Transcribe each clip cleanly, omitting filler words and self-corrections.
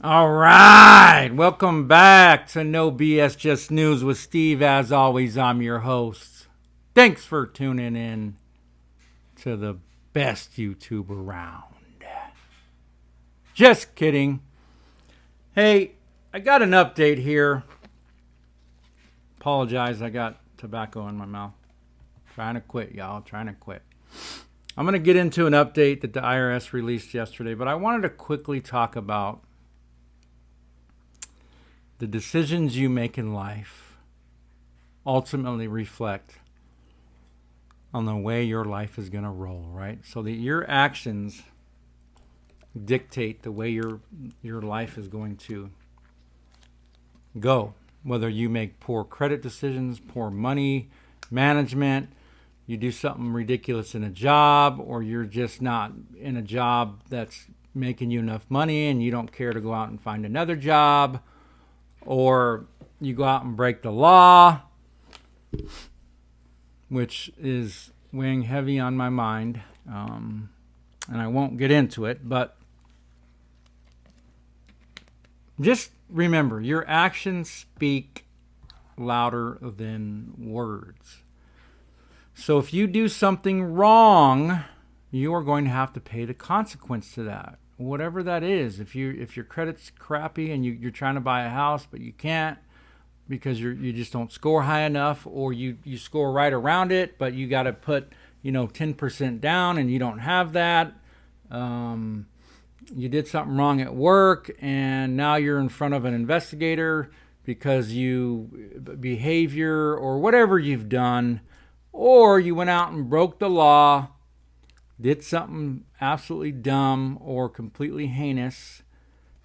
All right. Welcome back to No BS Just News with Steve. As always, I'm your host. Thanks for tuning in to the best YouTube around. Just kidding. Hey, I got an update here. Apologize, I got tobacco in my mouth. Trying to quit, y'all. Trying to quit. I'm going to get into an update that the IRS released yesterday, but I wanted to quickly talk about the decisions you make in life ultimately reflect on the way your life is going to roll, right? So that your actions dictate the way your life is going to go. Whether you make poor credit decisions, poor money management, you do something ridiculous in a job, or you're just not in a job that's making you enough money and you don't care to go out and find another job, or you go out and break the law, which is weighing heavy on my mind, and I won't get into it, but just remember, your actions speak louder than words. So if you do something wrong, you are going to have to pay the consequence to that, whatever that is. If your credit's crappy and you're trying to buy a house but you can't because you just don't score high enough, or you score right around it but you got to put 10% down and you don't have that. You did something wrong at work and now you're in front of an investigator because behavior or whatever you've done, or you went out and broke the law, did something absolutely dumb or completely heinous,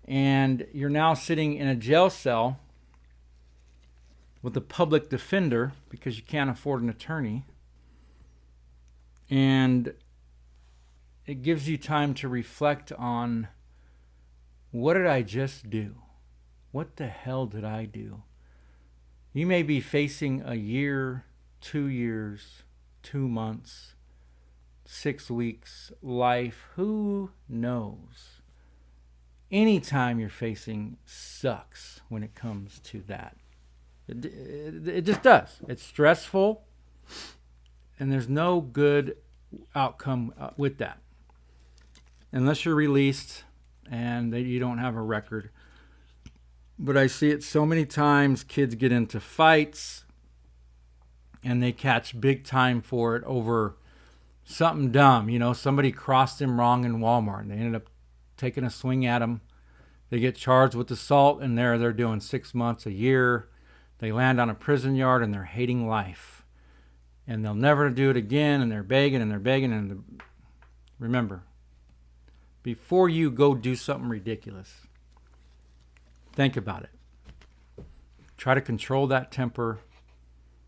and you're now sitting in a jail cell with a public defender because you can't afford an attorney. And it gives you time to reflect on, what did I just do? What the hell did I do? You may be facing a year, 2 years, 2 months, 6 weeks, life, who knows? Anytime you're facing sucks when it comes to that. It just does. It's stressful, and there's no good outcome with that. Unless you're released and that you don't have a record. But I see it so many times. Kids get into fights and they catch big time for it over something dumb. Somebody crossed them wrong in Walmart and they ended up taking a swing at them. They get charged with assault, and they're doing 6 months, a year. They land on a prison yard and they're hating life. And they'll never do it again, and they're begging and they're begging. And remember, before you go do something ridiculous, think about it. Try to control that temper,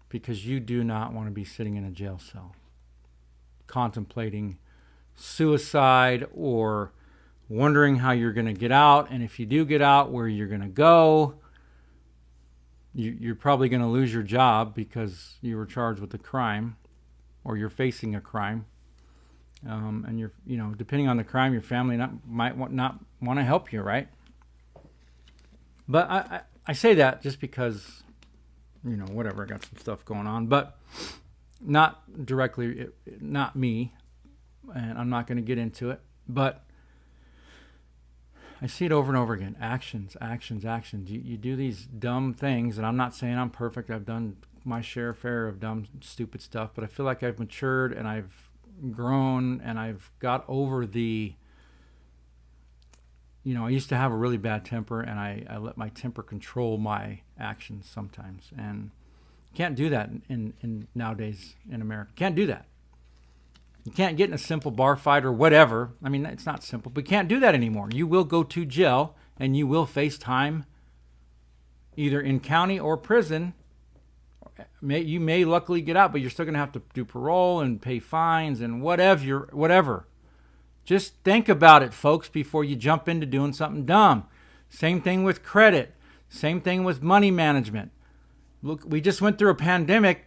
because you do not want to be sitting in a jail cell contemplating suicide or wondering how you're going to get out. And if you do get out, where you're going to go. You're probably going to lose your job because you were charged with a crime, or you're facing a crime. And you're, depending on the crime, your family might not want to help you, right? But I say that just because, whatever, I got some stuff going on, but not directly, not me, and I'm not going to get into it, but I see it over and over again. Actions. You do these dumb things, and I'm not saying I'm perfect. I've done my fair of dumb, stupid stuff, but I feel like I've matured and I've grown and I've got over the, I used to have a really bad temper, and I let my temper control my actions sometimes. And can't do that in nowadays in America. Can't do that. You can't get in a simple bar fight or whatever. I mean, it's not simple, but you can't do that anymore. You will go to jail and you will face time either in county or prison. You may luckily get out, but you're still going to have to do parole and pay fines and whatever. Just think about it, folks, before you jump into doing something dumb. Same thing with credit. Same thing with money management. Look, we just went through a pandemic.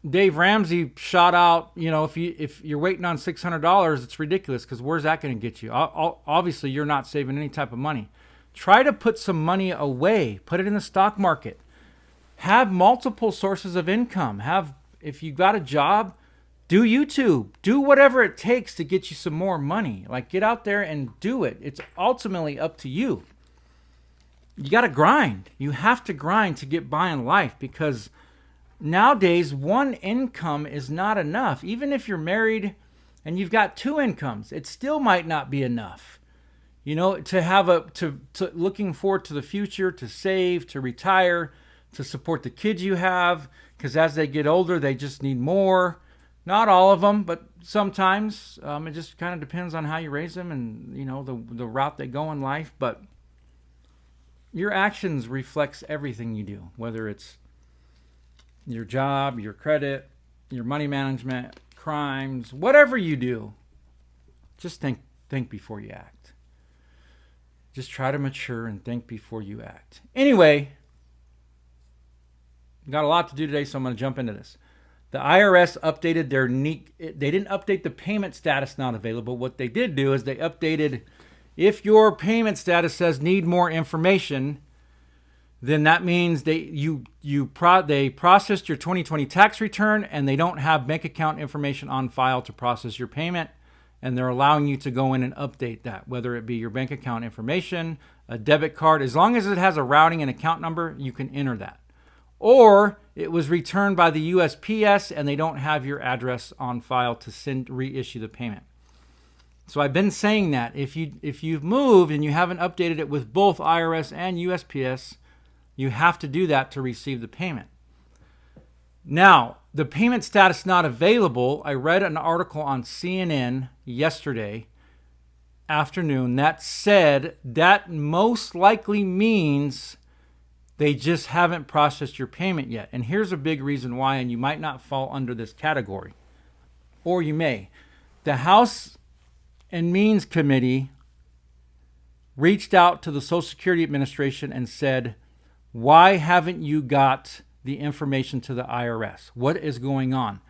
Dave Ramsey shot out, if you're waiting on $600, it's ridiculous, because where's that going to get you? Obviously, you're not saving any type of money. Try to put some money away. Put it in the stock market. Have multiple sources of income. If you got a job, do YouTube. Do whatever it takes to get you some more money. Like, get out there and do it. It's ultimately up to you. You got to grind. You have to grind to get by in life, because nowadays one income is not enough. Even if you're married and you've got two incomes, it still might not be enough. You know, to looking forward to the future, to save, to retire, to support the kids you have, because as they get older, they just need more. Not all of them, but sometimes. It just kind of depends on how you raise them and, you know, the route they go in life. But your actions reflects everything you do, whether it's your job, your credit, your money management, crimes, whatever you do. Just think before you act. Just try to mature and think before you act. Anyway, got a lot to do today, so I'm going to jump into this. The IRS updated they didn't update the payment status not available. What they did do is they updated, if your payment status says need more information, then that means they processed your 2020 tax return and they don't have bank account information on file to process your payment. And they're allowing you to go in and update that, whether it be your bank account information, a debit card. As long as it has a routing and account number, you can enter that. Or it was returned by the USPS and they don't have your address on file to reissue the payment. So I've been saying that if you've moved and you haven't updated it with both IRS and USPS, you have to do that to receive the payment. Now, the payment status not available, I read an article on CNN yesterday afternoon that said that most likely means they just haven't processed your payment yet. And here's a big reason why, and you might not fall under this category, or you may. The House and Means Committee reached out to the Social Security Administration and said, why haven't you got the information to the IRS? What is going on?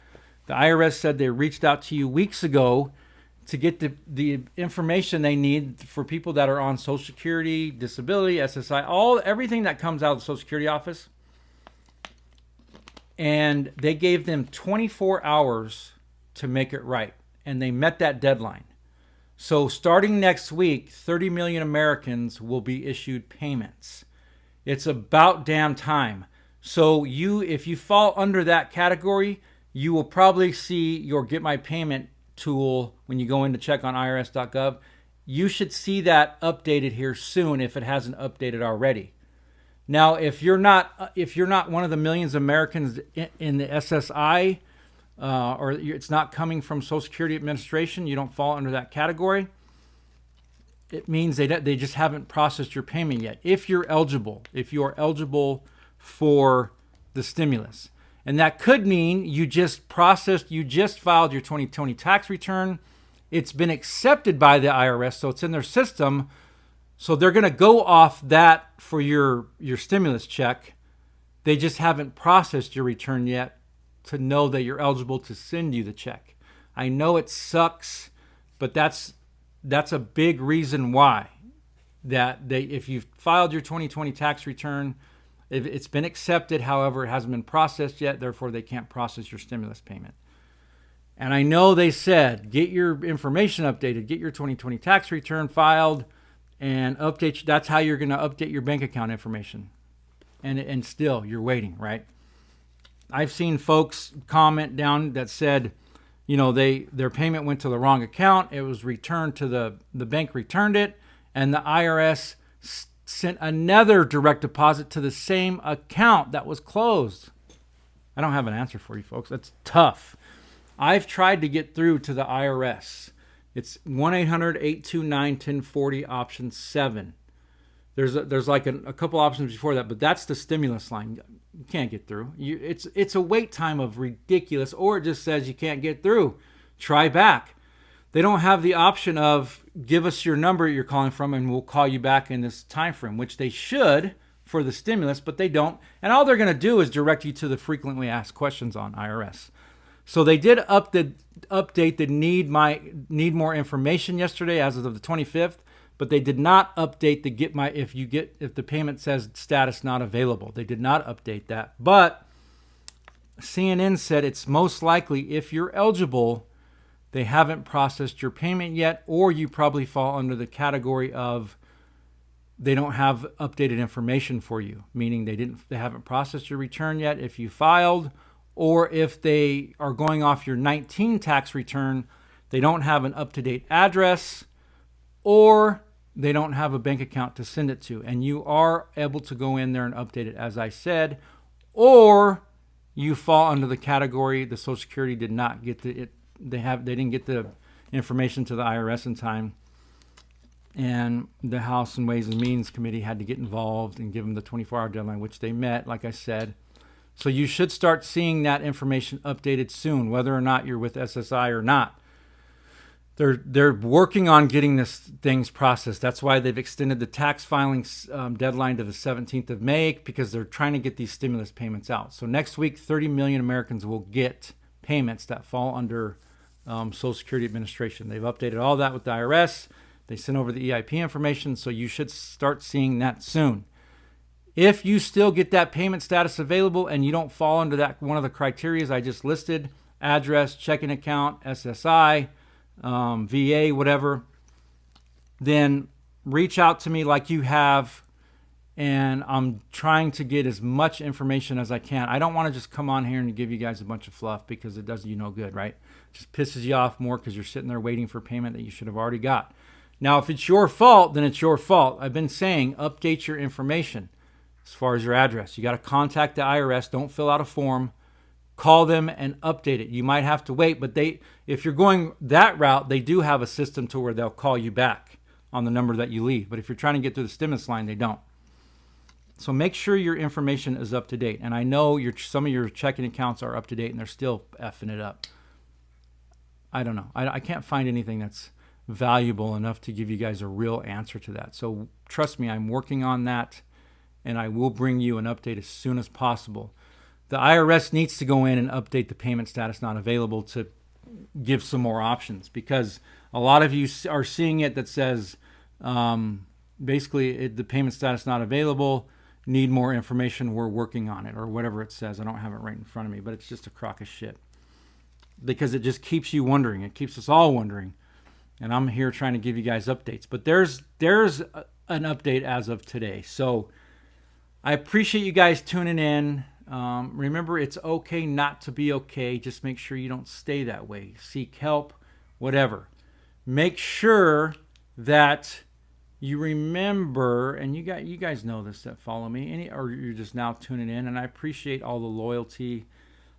The IRS said they reached out to you weeks ago to get the information they need for people that are on Social Security, disability, SSI, everything that comes out of the Social Security office. And they gave them 24 hours to make it right. And they met that deadline. So starting next week, 30 million Americans will be issued payments. It's about damn time. So if you fall under that category, you will probably see your Get My Payment tool when you go in to check on irs.gov. You should see that updated here soon if it hasn't updated already. Now, if you're not one of the millions of Americans in the SSI, or it's not coming from Social Security Administration, you don't fall under that category. It means they just haven't processed your payment yet. If you are eligible for the stimulus. And that could mean you just filed your 2020 tax return. It's been accepted by the IRS, so it's in their system. So they're going to go off that for your stimulus check. They just haven't processed your return yet to know that you're eligible to send you the check. I know it sucks, but that's a big reason why. If you've filed your 2020 tax return, if it's been accepted, however, it hasn't been processed yet, therefore they can't process your stimulus payment. And I know they said, get your information updated, get your 2020 tax return filed, and update. That's how you're going to update your bank account information. And still, you're waiting, right? I've seen folks comment down that said, their payment went to the wrong account. It was returned to the bank returned it, and the IRS sent another direct deposit to the same account that was closed. I don't have an answer for you folks. That's tough. I've tried to get through to the IRS. It's 1-800-829-1040 option 7. There's like a couple options before that, but that's the stimulus line. You can't get through. It's a wait time of ridiculous, or it just says you can't get through. Try back. They don't have the option of give us your number you're calling from and we'll call you back in this time frame, which they should for the stimulus, but they don't. And all they're going to do is direct you to the frequently asked questions on IRS. So they did update the need more information yesterday as of the 25th, but they did not update the if the payment says status not available. They did not update that. But CNN said it's most likely if you're eligible, they haven't processed your payment yet, or you probably fall under the category of they don't have updated information for you, meaning they haven't processed your return yet if you filed, or if they are going off your 19 tax return, they don't have an up-to-date address, or they don't have a bank account to send it to. And you are able to go in there and update it, as I said, or you fall under the category the Social Security did not get they didn't get the information to the IRS in time, and the House and Ways and Means Committee had to get involved and give them the 24-hour deadline, which they met, like I said. So you should start seeing that information updated soon, whether or not you're with SSI or not. They're working on getting this things processed. That's why they've extended the tax filing deadline to the 17th of May, because they're trying to get these stimulus payments out. So next week, 30 million Americans will get payments that fall under Social Security Administration. They've updated all that with the IRS. They sent over the EIP information, so you should start seeing that soon. If you still get that payment status available and you don't fall under that one of the criteria I just listed, address, checking account, SSI, VA, whatever, then reach out to me like you have, and I'm trying to get as much information as I can. I don't want to just come on here and give you guys a bunch of fluff, because it does you no good, right? It just pisses you off more because you're sitting there waiting for payment that you should have already got. Now, if it's your fault, then it's your fault. I've been saying update your information as far as your address. You got to contact the IRS. Don't fill out a form. Call them and update it. You might have to wait, but if you're going that route, they do have a system to where they'll call you back on the number that you leave. But if you're trying to get through the stimulus line, they don't. So make sure your information is up to date. And I know some of your checking accounts are up to date and they're still effing it up. I don't know. I can't find anything that's valuable enough to give you guys a real answer to that. So trust me, I'm working on that, and I will bring you an update as soon as possible. The IRS needs to go in and update the payment status not available to give some more options, because a lot of you are seeing it that says basically the payment status not available, need more information, we're working on it, or whatever it says. I don't have it right in front of me, but it's just a crock of shit, because it just keeps you wondering. It keeps us all wondering. And I'm here trying to give you guys updates. But there's an update as of today. So I appreciate you guys tuning in. Remember, it's okay not to be okay. Just make sure you don't stay that way. Seek help, whatever. Make sure that you remember, and you guys know this that follow me, or you're just now tuning in, and I appreciate all the loyalty,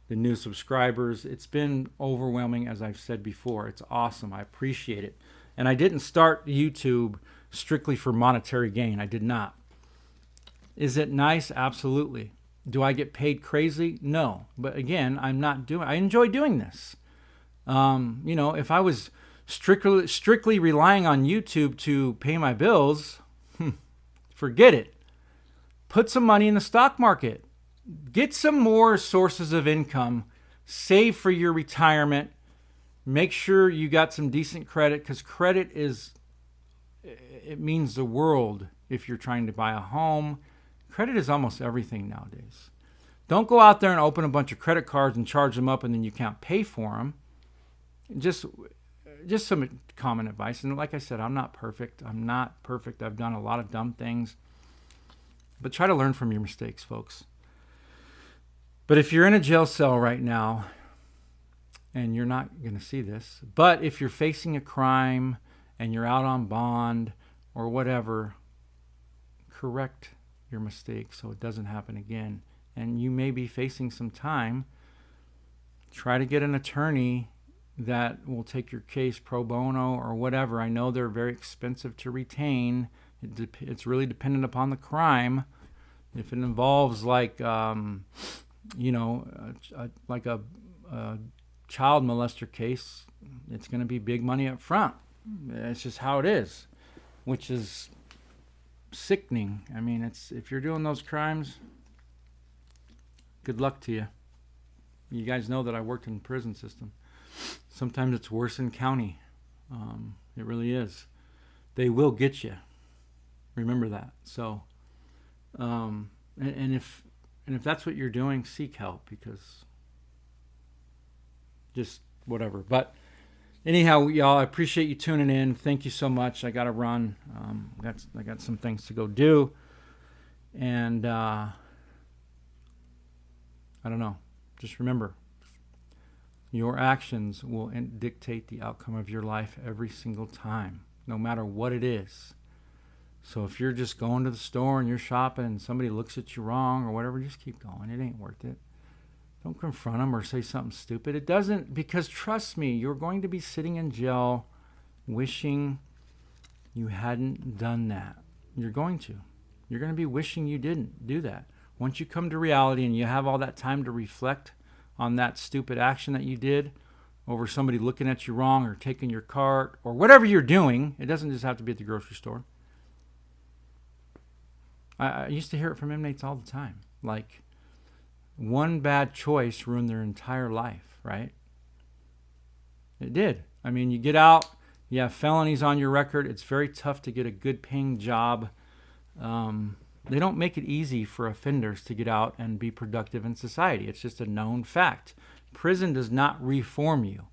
the new subscribers. It's been overwhelming, as I've said before. It's awesome. I appreciate it. And I didn't start YouTube strictly for monetary gain. I did not. Is it nice? Absolutely. Do I get paid crazy? No. But again, I enjoy doing this. If I was strictly relying on YouTube to pay my bills, forget it. Put some money in the stock market. Get some more sources of income. Save for your retirement. Make sure you got some decent credit, because credit it means the world if you're trying to buy a home. Credit is almost everything nowadays. Don't go out there and open a bunch of credit cards and charge them up and then you can't pay for them. Just some common advice. And like I said, I'm not perfect. I've done a lot of dumb things. But try to learn from your mistakes, folks. But if you're in a jail cell right now, and you're not going to see this, but if you're facing a crime and you're out on bond or whatever, correct your mistake so it doesn't happen again. And you may be facing some time. Try to get an attorney that will take your case pro bono or whatever. I know they're very expensive to retain. It's really dependent upon the crime. If it involves like a child molester case, it's going to be big money up front. It's just how it is, which is sickening. I mean, if you're doing those crimes, good luck to you. You guys know that I worked in the prison system. Sometimes it's worse in county. It really is. they will get you. Remember that. So, and if that's what you're doing, seek help, because just whatever. But anyhow, y'all, I appreciate you tuning in. Thank you so much. I got to run. I got some things to go do, and I don't know. Just remember, your actions will dictate the outcome of your life every single time, no matter what it is. So if you're just going to the store and you're shopping and somebody looks at you wrong or whatever, just keep going. It ain't worth it. Don't confront them or say something stupid. It doesn't, because trust me, you're going to be sitting in jail wishing you hadn't done that. You're going to. You're going to be wishing you didn't do that. Once you come to reality and you have all that time to reflect on that stupid action that you did over somebody looking at you wrong or taking your cart or whatever you're doing, it doesn't just have to be at the grocery store. I used to hear it from inmates all the time. Like, one bad choice ruined their entire life, right? It did. I mean, you get out, you have felonies on your record. It's very tough to get a good paying job. They don't make it easy for offenders to get out and be productive in society. It's just a known fact. Prison does not reform you.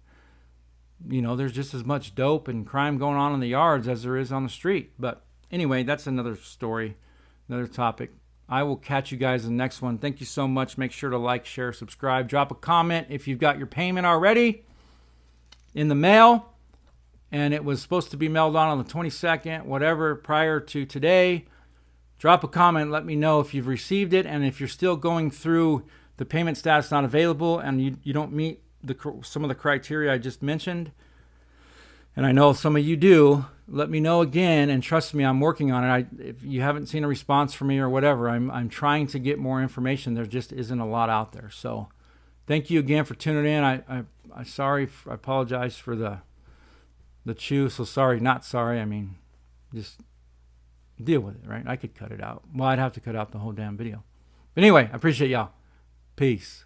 You know, there's just as much dope and crime going on in the yards as there is on the street. But anyway, that's another story, another topic. I will catch you guys in the next one. Thank you so much. Make sure to like, share, subscribe. Drop a comment if you've got your payment already in the mail. And it was supposed to be mailed on the 22nd, whatever, prior to today. Drop a comment. Let me know if you've received it. And if you're still going through the payment status not available and you don't meet some of the criteria I just mentioned, and I know some of you do, let me know again, and trust me, I'm working on it. If you haven't seen a response from me or whatever, I'm trying to get more information. There just isn't a lot out there. So thank you again for tuning in. I apologize for the chew. So sorry, not sorry. I mean, just deal with it, right? I could cut it out. Well, I'd have to cut out the whole damn video. But anyway, I appreciate y'all. Peace.